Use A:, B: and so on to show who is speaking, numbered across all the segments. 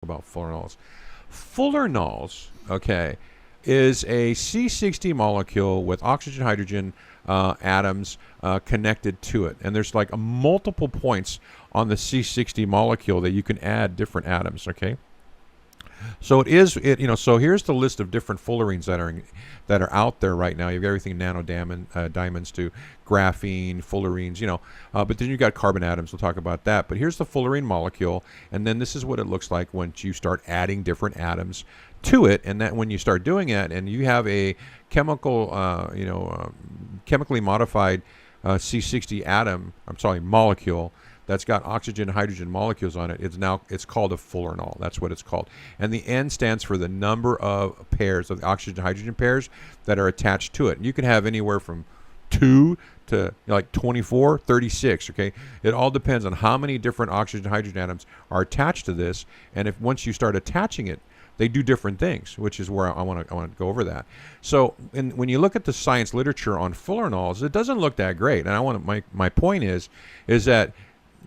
A: about FULLERNOLS. FULLERNOLS, okay, is a C60 molecule with oxygen hydrogen atoms connected to it, and there's like a multiple points on the C60 molecule that you can add different atoms. Okay, so so here's the list of different fullerenes that are out there right now. You've got everything diamonds to graphene, fullerenes, but then you've got carbon atoms. We'll talk about that. But here's the fullerene molecule, and then this is what it looks like once you start adding different atoms to it. And that when you start doing it, and you have a chemically modified C60 molecule that's got oxygen and hydrogen molecules on it, it's called a fullerenol. That's what it's called. And the N stands for the number of pairs of the oxygen hydrogen pairs that are attached to it. And you can have anywhere from 2 to like 24, 36. Okay, it all depends on how many different oxygen hydrogen atoms are attached to this, and if once you start attaching it, they do different things, which is where I want to go over that. So when you look at the science literature on fullerenols, it doesn't look that great. And my point is that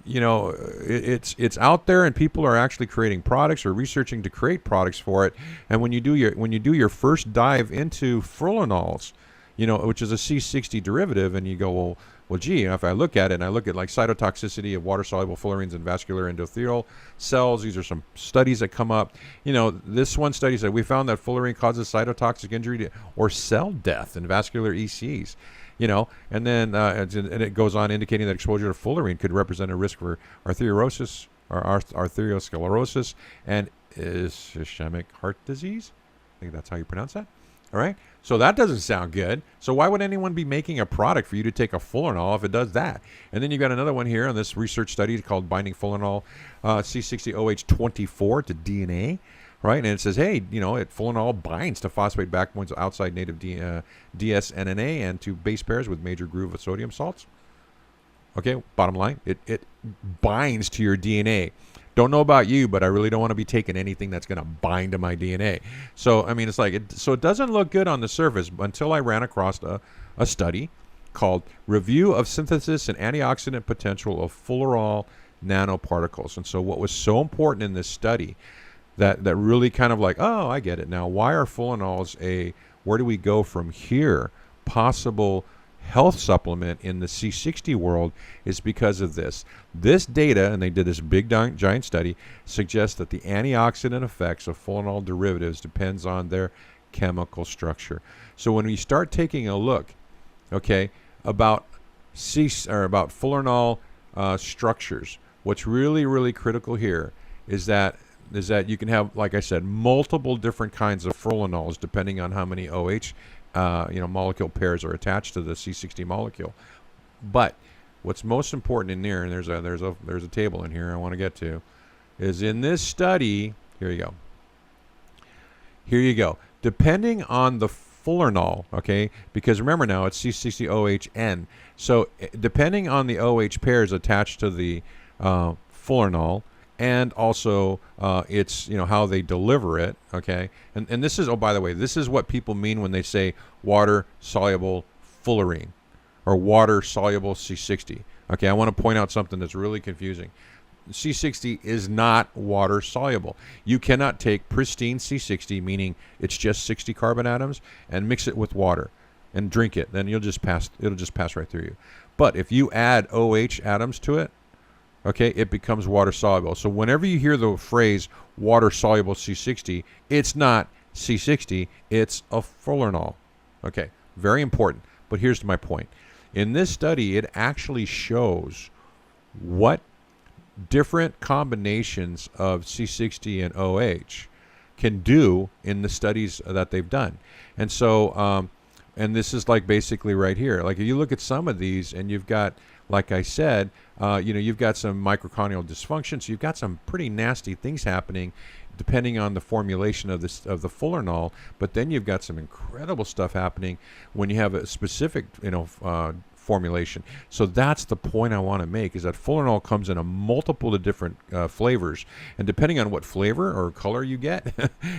A: it's out there, and people are actually creating products or researching to create products for it. And when you do your first dive into fullerenols, which is a C60 derivative, and you go, well, gee, if I look at it and I look at like cytotoxicity of water-soluble fullerenes in vascular endothelial cells, these are some studies that come up. This one study said we found that fullerene causes cytotoxic injury or cell death in vascular ECs. And then and it goes on indicating that exposure to fullerene could represent a risk for arteriosis or arteriosclerosis and ischemic heart disease. I think that's how you pronounce that. All right. So that doesn't sound good. So why would anyone be making a product for you to take a fullerenol if it does that? And then you've got another one here on this research study called binding fullerenol C60OH24 to DNA. Right, and it says, hey, fullerenol binds to phosphate backbones outside native dsNNA and to base pairs with major groove of sodium salts. Okay, bottom line, it binds to your DNA. Don't know about you, but I really don't want to be taking anything that's going to bind to my DNA. So, I mean, it's like, so it doesn't look good on the surface until I ran across a study called Review of Synthesis and Antioxidant Potential of Fullerol Nanoparticles. And so what was so important in this study that really kind of like, oh, I get it now. Why are fullerenols where do we go from here, possible health supplement in the C60 world is because of this. This data, and they did this big giant study, suggests that the antioxidant effects of fullerenol derivatives depends on their chemical structure. So when we start taking a look, okay, about fullerenol structures, what's really, really critical here is that you can have, like I said, multiple different kinds of fullerenols depending on how many OH molecule pairs are attached to the C60 molecule. But what's most important in there, and there's a table in here I want to get to, is in this study. Here you go. Depending on the fullerenol, okay, because remember now it's C60OHN. So depending on the OH pairs attached to the fullerenol, and also it's how they deliver it, okay? And this is, oh, by the way, this is what people mean when they say water-soluble fullerene or water-soluble C60. Okay, I want to point out something that's really confusing. C60 is not water-soluble. You cannot take pristine C60, meaning it's just 60 carbon atoms, and mix it with water and drink it. Then it'll just pass right through you. But if you add OH atoms to it, okay, it becomes water soluble. So whenever you hear the phrase water soluble C60, it's not C60, it's a fullerenol. Okay, very important. But here's my point. In this study, it actually shows what different combinations of C60 and OH can do in the studies that they've done. And so, and this is like basically right here. Like if you look at some of these and you've got, like I said, you've got some mitochondrial dysfunction, so you've got some pretty nasty things happening depending on the formulation of the fullerenol. But then you've got some incredible stuff happening when you have a specific formulation. So that's the point I want to make, is that fullerenol comes in a multiple of different flavors, and depending on what flavor or color you get,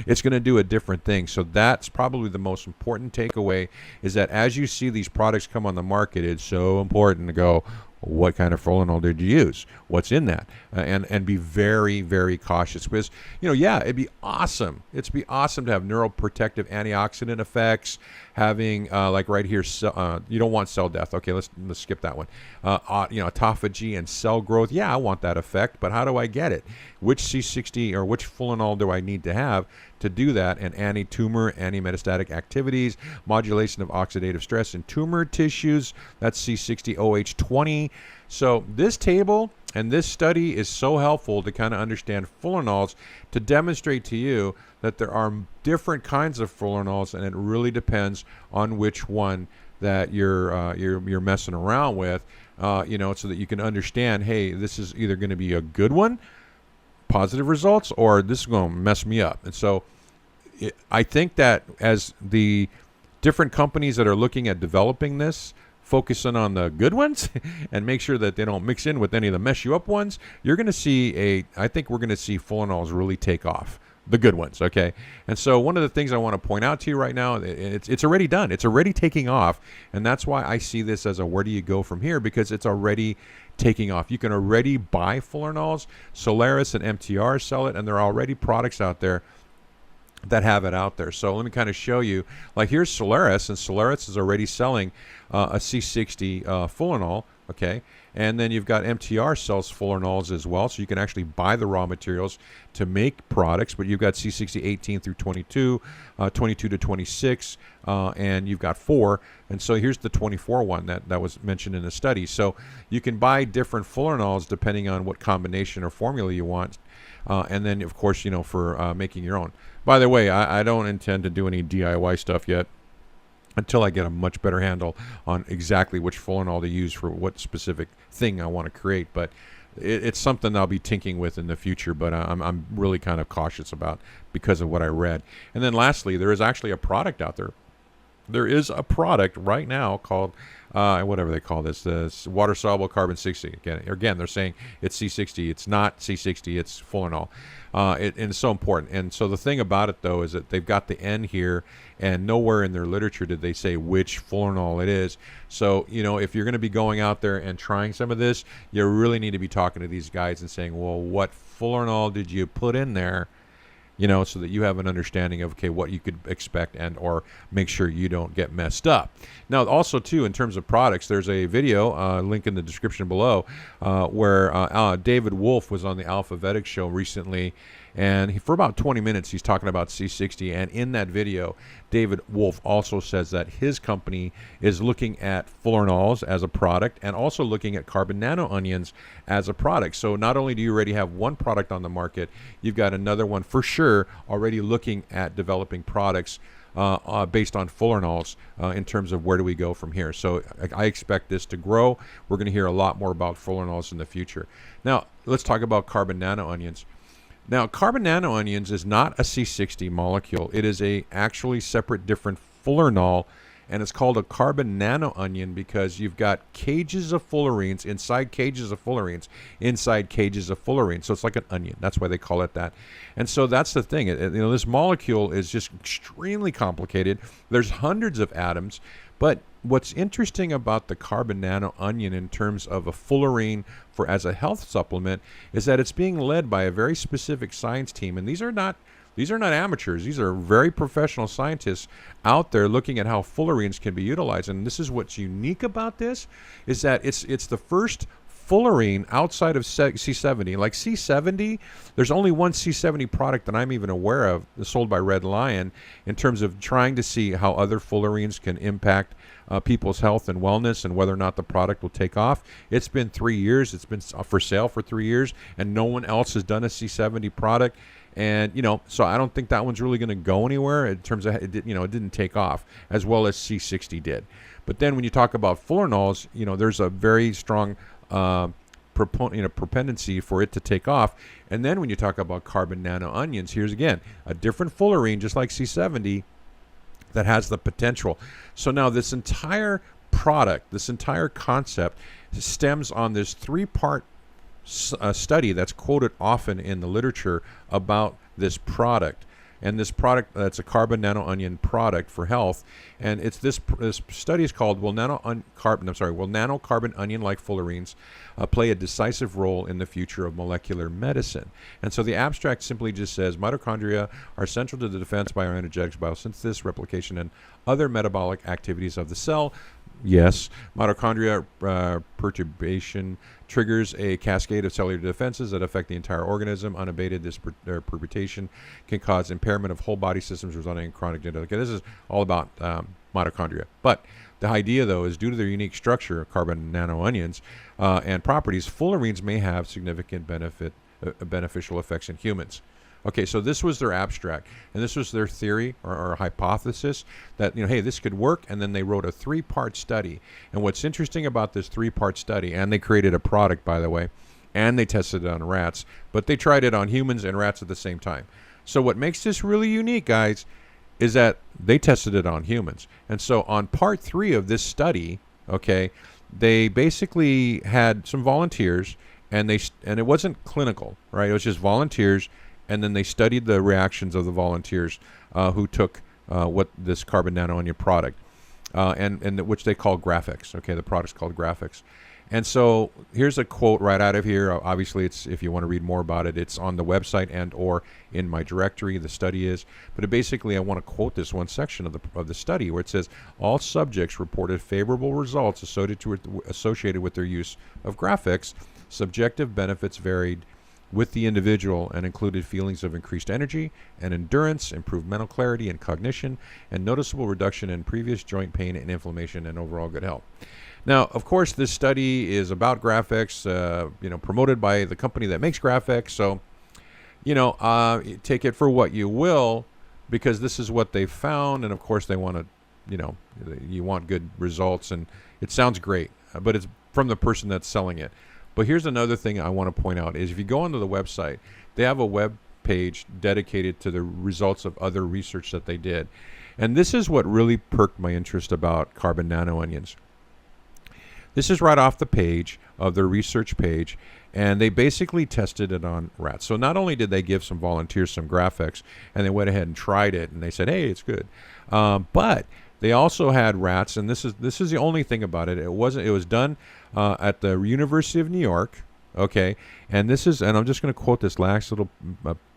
A: it's going to do a different thing. So that's probably the most important takeaway, is that as you see these products come on the market, it's so important to go, what kind of fullerenol did you use? What's in that? And be very, very cautious because, yeah, it'd be awesome. It'd be awesome to have neuroprotective antioxidant effects, having like right here, you don't want cell death. Okay, let's skip that one. Autophagy and cell growth. Yeah, I want that effect, but how do I get it? Which C60 or which fullerenol do I need to have to do that? And anti-tumor, anti-metastatic activities, modulation of oxidative stress in tumor tissues. That's C60OH20. So this table and this study is so helpful to kind of understand fullerenols, to demonstrate to you that there are different kinds of fullerenols, and it really depends on which one that you're messing around with, so that you can understand, hey, this is either going to be a good one, positive results, or this is going to mess me up. And so I think that as the different companies that are looking at developing this, focusing on the good ones and make sure that they don't mix in with any of the mess you up ones, you're going to see I think we're going to see fullerenols really take off. The good ones, okay? And so one of the things I want to point out to you right now, it's already done. It's already taking off, and that's why I see this as a where do you go from here, because it's already taking off. You can already buy fullerenols. Solaris and MTR sell it, and there are already products out there that have it out there. So let me kind of show you. Like here's Solaris, and Solaris is already selling a C60 fullerenol, okay? And then you've got MTR sells fullerenols as well, so you can actually buy the raw materials to make products. But you've got C60 18 through 22, 22 to 26, and you've got 4. And so here's the 24 one that was mentioned in the study. So you can buy different fullerenols depending on what combination or formula you want. And then, of course, for making your own. By the way, I don't intend to do any DIY stuff yet until I get a much better handle on exactly which fullerenol to use for what specific thing I want to create. But it's something I'll be tinkering with in the future, but I'm really kind of cautious about because of what I read. And then lastly, there is actually a product out there. There is a product right now called, whatever they call this water-soluble carbon 60. Again, they're saying it's C60. It's not C60. It's fullerenol. And it's so important. And so the thing about it, though, is that they've got the N here, and nowhere in their literature did they say which fullerenol it is. So, if you're going to be going out there and trying some of this, you really need to be talking to these guys and saying, well, what fullerenol did you put in there? So that you have an understanding of, okay, what you could expect and or make sure you don't get messed up. Now, also, too, in terms of products, there's a video, link in the description below, where David Wolf was on the Alphavetics show recently, and for about 20 minutes, he's talking about C60, and in that video, David Wolf also says that his company is looking at fullerenols as a product and also looking at carbon nano-onions as a product. So not only do you already have one product on the market, you've got another one for sure already looking at developing products based on fullerenols in terms of where do we go from here. So I expect this to grow. We're going to hear a lot more about fullerenols in the future. Now, let's talk about carbon nano-onions. Now, carbon nano-onions is not a C60 molecule. It is a actually separate, different fullerenol, and it's called a carbon nano-onion because you've got cages of fullerenes inside cages of fullerenes inside cages of fullerenes. So it's like an onion. That's why they call it that. And so that's the thing. This molecule is just extremely complicated. There's hundreds of atoms, but what's interesting about the carbon nano-onion in terms of a fullerene for as a health supplement is that it's being led by a very specific science team, and these are not amateurs. These are very professional scientists out there looking at how fullerenes can be utilized. And this is what's unique about this, is that it's the first fullerene outside of C70. Like C70, there's only one C70 product that I'm even aware of sold by Red Lion in terms of trying to see how other fullerenes can impact people's health and wellness and whether or not the product will take off. It's been 3 years. It's been for sale for 3 years, and no one else has done a C70 product. And, so I don't think that one's really going to go anywhere in terms of, it didn't take off as well as C60 did. But then when you talk about fullerenols, there's a very strong propendency for it to take off. And then when you talk about carbon nano-onions, here's again a different fullerene, just like C70, that has the potential. So now this entire product, this entire concept stems on this 3-part study that's quoted often in the literature about this product. and this product that's a carbon nano-onion product for health, and it's this study is called will nanocarbon onion-like fullerenes play a decisive role in the future of molecular medicine? And so the abstract simply just says mitochondria are central to the defense, bioenergetics, biosynthesis, replication, and other metabolic activities of the cell. Yes, mitochondria perturbation triggers a cascade of cellular defenses that affect the entire organism. Unabated, this perturbation can cause impairment of whole body systems resulting in chronic disease. Okay, this is all about mitochondria. But the idea, though, is due to their unique structure of carbon nano-onions and properties, fullerenes may have significant beneficial effects in humans. Okay, so this was their abstract, and this was their theory or hypothesis that, hey, this could work, and then they wrote a 3-part study. And what's interesting about this 3-part study, and they created a product, by the way, and they tested it on rats, but they tried it on humans and rats at the same time. So what makes this really unique, guys, is that they tested it on humans. And so on part 3 of this study, okay, they basically had some volunteers, and it wasn't clinical, right? It was just volunteers. And then they studied the reactions of the volunteers who took what this carbon nano-onion product, and which they call graphics. Okay, the product's called graphics. And so here's a quote right out of here. Obviously, it's, if you want to read more about it, it's on the website and or in my directory. The study is, but basically, I want to quote this one section of the study where it says all subjects reported favorable results associated with their use of graphics. Subjective benefits varied with the individual and included feelings of increased energy and endurance, improved mental clarity and cognition, and noticeable reduction in previous joint pain and inflammation and overall good health. Now, of course, this study is about graphics, promoted by the company that makes graphics. So, take it for what you will, because this is what they found. And of course, they want to, you want good results, and it sounds great, but it's from the person that's selling it. But here's another thing I want to point out is if you go onto the website, they have a web page dedicated to the results of other research that they did. And this is what really perked my interest about carbon nano-onions. This is right off the page of their research page, and they basically tested it on rats. So not only did they give some volunteers some graphics, and they went ahead and tried it, and they said, hey, it's good. But they also had rats, and this is the only thing about it. It was done at the University of New York, okay? And I'm just going to quote this last little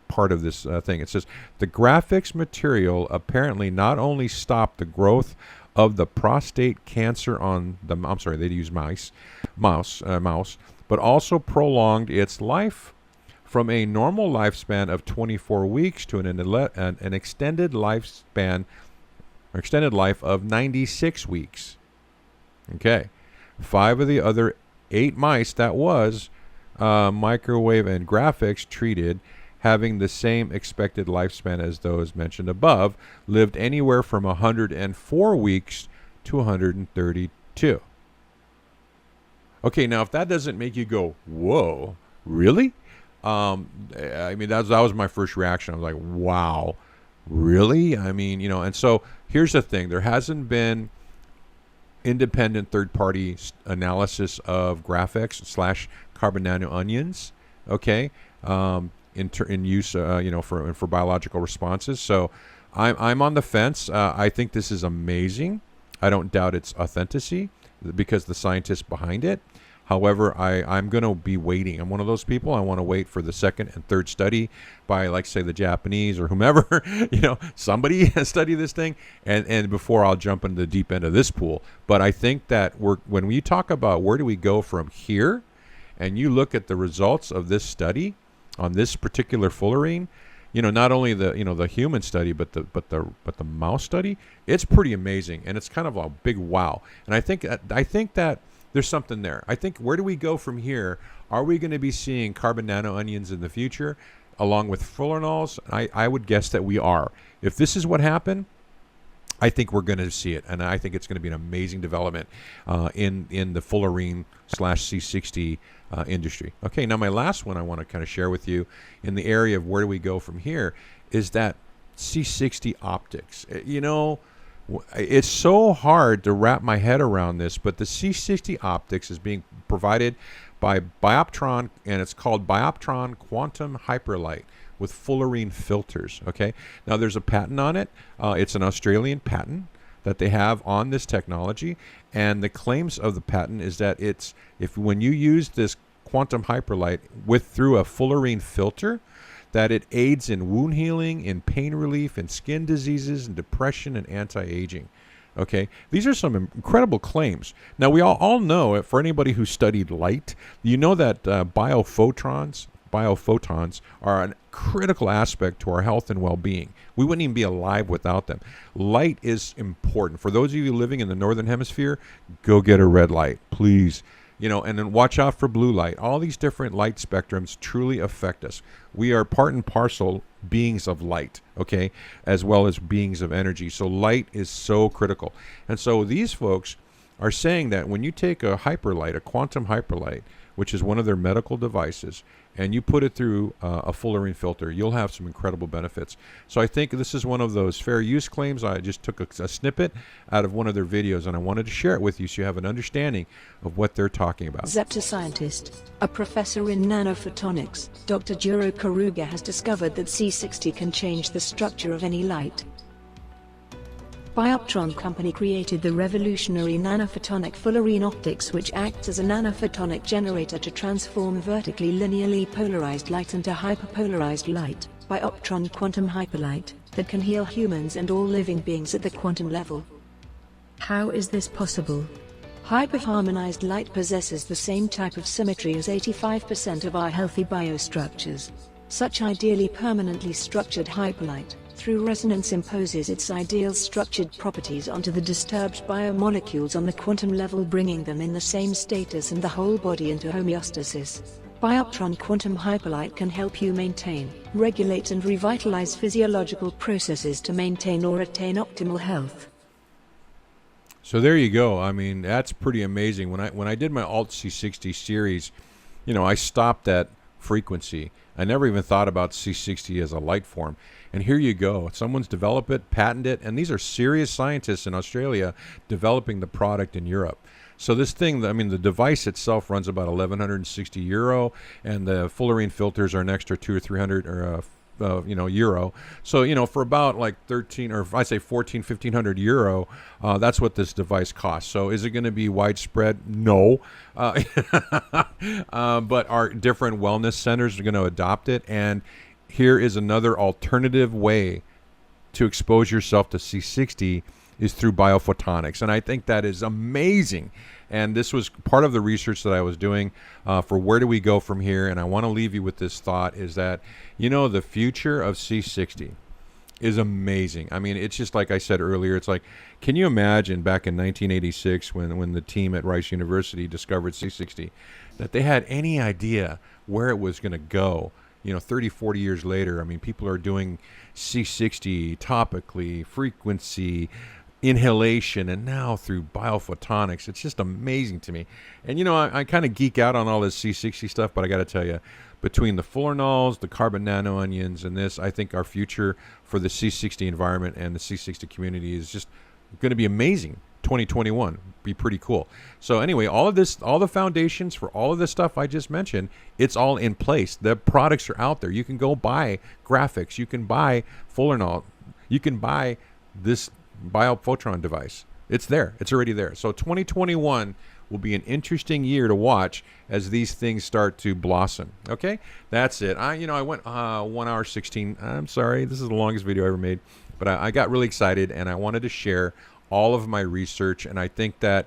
A: part of this thing. It says, the graphics material apparently not only stopped the growth of the prostate cancer they use mouse, but also prolonged its life from a normal lifespan of 24 weeks to an extended lifespan, or extended life of 96 weeks. Okay. 5 of the other 8 mice that was microwave and graphics treated, having the same expected lifespan as those mentioned above, lived anywhere from 104 weeks to 132. Okay, now if that doesn't make you go, whoa, really? That was my first reaction. I was like, wow, really? And so here's the thing. There hasn't been independent third-party analysis of graphics / carbon nano-onions, okay, in use, for biological responses. So I'm on the fence. I think this is amazing. I don't doubt its authenticity because the scientists behind it. However, I'm going to be waiting. I'm one of those people. I want to wait for the second and third study by, like, say, the Japanese or whomever, somebody study this thing, and before I'll jump into the deep end of this pool. But I think that when we talk about where do we go from here, and you look at the results of this study on this particular fullerene, not only the human study, but the mouse study, it's pretty amazing, and it's kind of a big wow. And I think that there's something there. I think, where do we go from here? Are we going to be seeing carbon nano-onions in the future along with FULLERNOLS? I would guess that we are. If this is what happened, I think we're going to see it, and I think it's going to be an amazing development in the fullerene / C60 industry. Okay, now my last one I want to kind of share with you in the area of where do we go from here is that C60 optics. It's so hard to wrap my head around this, but the C60 optics is being provided by Bioptron, and it's called Bioptron Quantum Hyperlight, with fullerene filters. Okay, now there's a patent on it. It's an Australian patent that they have on this technology, and the claims of the patent is that when you use this quantum hyperlight through a fullerene filter, that it aids in wound healing, in pain relief, in skin diseases, and depression, and anti-aging. Okay, these are some incredible claims. Now, we all know, for anybody who studied light, you know that biophotons are a critical aspect to our health and well-being. We wouldn't even be alive without them. Light is important. For those of you living in the northern hemisphere, go get a red light, please. And then watch out for blue light. All these different light spectrums truly affect us. We are part and parcel beings of light, okay, as well as beings of energy. So light is so critical. And so these folks are saying that when you take a hyperlight, a quantum hyperlight, which is one of their medical devices, and you put it through a fullerene filter, you'll have some incredible benefits. So I think this is one of those fair use claims. I just took a snippet out of one of their videos, and I wanted to share it with you so you have an understanding of what they're talking about.
B: Zepta scientist, a professor in nanophotonics, Dr. Juro Karuga has discovered that C60 can change the structure of any light. Bioptron company created the revolutionary nanophotonic fullerene optics, which acts as a nanophotonic generator to transform vertically linearly polarized light into hyperpolarized light, Bioptron quantum hyperlight, that can heal humans and all living beings at the quantum level. How is this possible? Hyperharmonized light possesses the same type of symmetry as 85% of our healthy biostructures. Such ideally permanently structured hyperlight, through resonance, imposes its ideal structured properties onto the disturbed biomolecules on the quantum level, bringing them in the same status and the whole body into homeostasis. Bioptron quantum hyperlight can help you maintain, regulate and revitalize physiological processes to maintain or attain optimal health.
A: So there you go. I mean, that's pretty amazing. When I did my Alt C60 series, I stopped at frequency. I never even thought about C60 as a light form. And here you go. Someone's developed it, patented it, and these are serious scientists in Australia developing the product in Europe. So this thing, the device itself runs about €1,160, and the fullerene filters are an extra 200 or 300 euro. So for about like 13, or if I say 1,500 euro, that's what this device costs. So is it going to be widespread? No. But our different wellness centers are going to adopt it, and here is another alternative way to expose yourself to C60 is through biophotonics. And I think that is amazing. And this was part of the research that I was doing for where do we go from here. And I want to leave you with this thought is that, the future of C60 is amazing. I mean, it's just like I said earlier, it's like, can you imagine back in 1986 when the team at Rice University discovered C60, that they had any idea where it was going to go? 30, 40 years later, people are doing C60 topically, frequency, inhalation, and now through biophotonics. It's just amazing to me. And, I kind of geek out on all this C60 stuff, but I got to tell you, between the FULLERNOLS, the carbon nano-onions, and this, I think our future for the C60 environment and the C60 community is just going to be amazing. 2021 be pretty cool. So anyway, all of this, all the foundations for all of this stuff I just mentioned, it's all in place. The products are out there. You can go buy graphics. You can buy FULLERNOL. You can buy this Bioptron device. It's there. It's already there. So 2021 will be an interesting year to watch as these things start to blossom. Okay, that's it. I went 1 hour 16. I'm sorry, this is the longest video I ever made, but I got really excited and I wanted to share all of my research. And I think that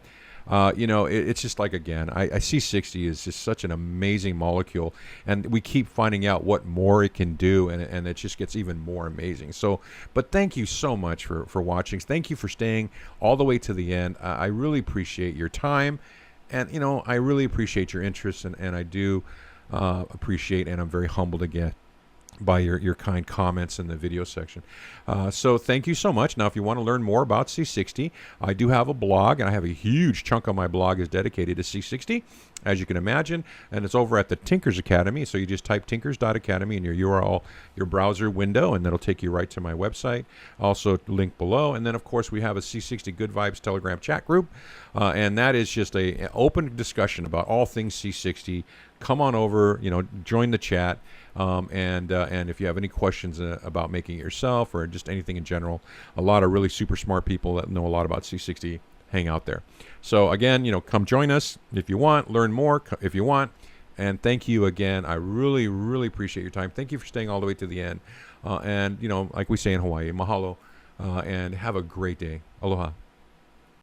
A: it's just like, again, I see C60 is just such an amazing molecule, and we keep finding out what more it can do, and it just gets even more amazing. So, but thank you so much for watching. Thank you for staying all the way to the end. I really appreciate your time, and I really appreciate your interest, and I do appreciate, and I'm very humbled again by your kind comments in the video section. So thank you so much. Now, if you want to learn more about C60, I do have a blog, and I have a huge chunk of my blog is dedicated to C60, as you can imagine, and it's over at the Tinkers Academy. So you just type tinkers.academy in your URL, your browser window, and that'll take you right to my website. Also link below. And then, of course, we have a C60 Good Vibes Telegram chat group, and that is just an open discussion about all things C60, come on over, join the chat. And if you have any questions about making it yourself or just anything in general, a lot of really super smart people that know a lot about C60 hang out there. So again, come join us if you want, learn more if you want. And thank you again. I really, really appreciate your time. Thank you for staying all the way to the end. And like we say in Hawaii, mahalo, and have a great day. Aloha.